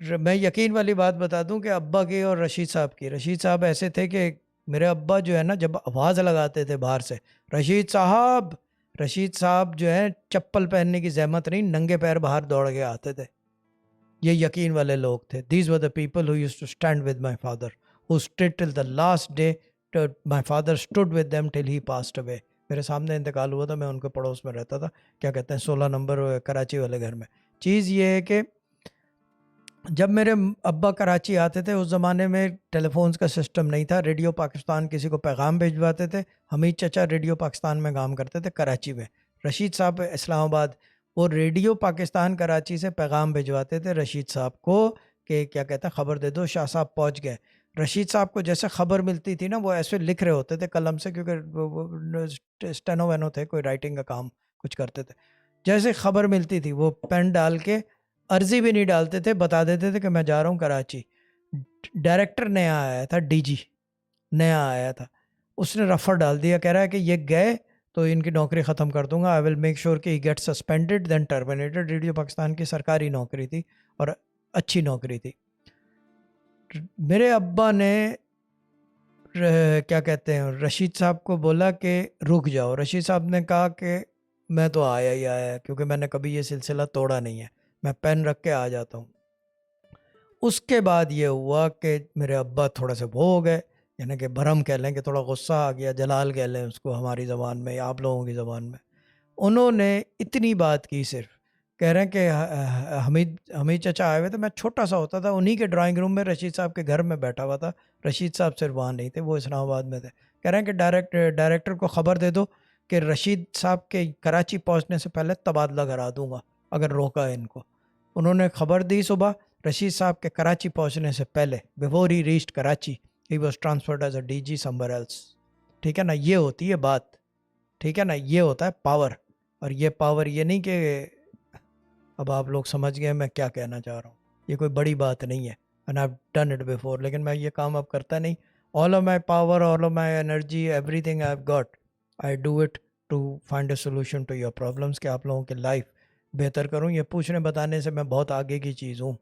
میں یقین والی بات بتا دوں کہ ابا کی اور رشید صاحب کی، رشید صاحب ایسے تھے کہ میرے ابا جو ہے نا جب آواز لگاتے تھے باہر سے، رشید صاحب، رشید صاحب جو ہے چپل پہننے کی زحمت نہیں، ننگے پیر باہر دوڑ کے آتے تھے. یہ یقین والے لوگ تھے. These were the people who used to stand with my father who stood till the last day. My father stood with them till he passed away. میرے سامنے انتقال ہوا تھا، میں ان کے پڑوس میں رہتا تھا، کیا کہتے ہیں 16 نمبر کراچی والے گھر میں. چیز یہ ہے کہ جب میرے ابا کراچی آتے تھے اس زمانے میں ٹیلی فونس کا سسٹم نہیں تھا. ریڈیو پاکستان کسی کو پیغام بھجواتے تھے. حمید چچا ریڈیو پاکستان میں کام کرتے تھے کراچی میں، رشید صاحب اسلام آباد. وہ ریڈیو پاکستان کراچی سے پیغام بھجواتے تھے رشید صاحب کو کہ کیا کہتے ہیں خبر دے دو شاہ صاحب پہنچ گئے. رشید صاحب کو جیسے خبر ملتی تھی نا وہ ایسے لکھ رہے ہوتے تھے قلم سے، کیونکہ اسٹینو وینو تھے، کوئی رائٹنگ کا کام کچھ کرتے تھے. جیسے خبر ملتی تھی وہ پین ڈال کے، عرضی بھی نہیں ڈالتے تھے، بتا دیتے تھے کہ میں جا رہا ہوں کراچی. ڈائریکٹر نیا آیا تھا، ڈی جی نیا آیا تھا، اس نے رفر ڈال دیا، کہہ رہا ہے کہ یہ گئے تو ان کی نوکری ختم کر دوں گا. آئی ول میک شیور کہ ہی گیٹ سسپینڈڈ دین ٹرمینیٹڈ. ریڈیو پاکستان کی سرکاری نوکری تھی اور اچھی نوکری تھی. میرے ابا نے کیا کہتے ہیں رشید صاحب کو بولا کہ رک جاؤ. رشید صاحب نے کہا کہ میں تو آیا ہی آیا ہے، کیونکہ میں نے کبھی یہ سلسلہ توڑا نہیں ہے، میں پین رکھ کے آ جاتا ہوں. اس کے بعد یہ ہوا کہ میرے ابا تھوڑے سے وہ ہو گئے، یعنی کہ بھرم کہہ لیں کہ تھوڑا غصہ آ گیا، جلال کہہ لیں اس کو ہماری زبان میں یا آپ لوگوں کی زبان میں. انہوں نے اتنی بات کی، صرف کہہ رہے ہیں کہ حمید چچا آئے ہوئے تھے، میں چھوٹا سا ہوتا تھا، انہی کے ڈرائنگ روم میں رشید صاحب کے گھر میں بیٹھا ہوا تھا. رشید صاحب صرف وہاں نہیں تھے، وہ اسلام آباد میں تھے. کہہ رہے ہیں کہ ڈائریکٹر کو خبر دے دو کہ رشید صاحب کے کراچی پہنچنے سے پہلے تبادلہ کرا دوں گا اگر روکا ان کو. انہوں نے خبر دی صبح، رشید صاحب کے کراچی پہنچنے سے پہلے بیفور ہی ریچڈ کراچی ہی was transferred as a D G somewhere else. ٹھیک ہے نا، یہ ہوتی ہے بات. ٹھیک ہے نا، یہ ہوتا ہے پاور. اور یہ پاور یہ نہیں کہ اب آپ لوگ سمجھ گئے میں کیا کہنا چاہ رہا ہوں، یہ کوئی بڑی بات نہیں ہے. And I have done it before, لیکن میں یہ کام اب کرتا نہیں. All of my power, all of my energy, every thing I have got, I do it to find a solution to your problems, کہ آپ لوگوں کی لائف بہتر کروں. یہ پوچھنے بتانے سے میں بہت آگے کی چیز ہوں.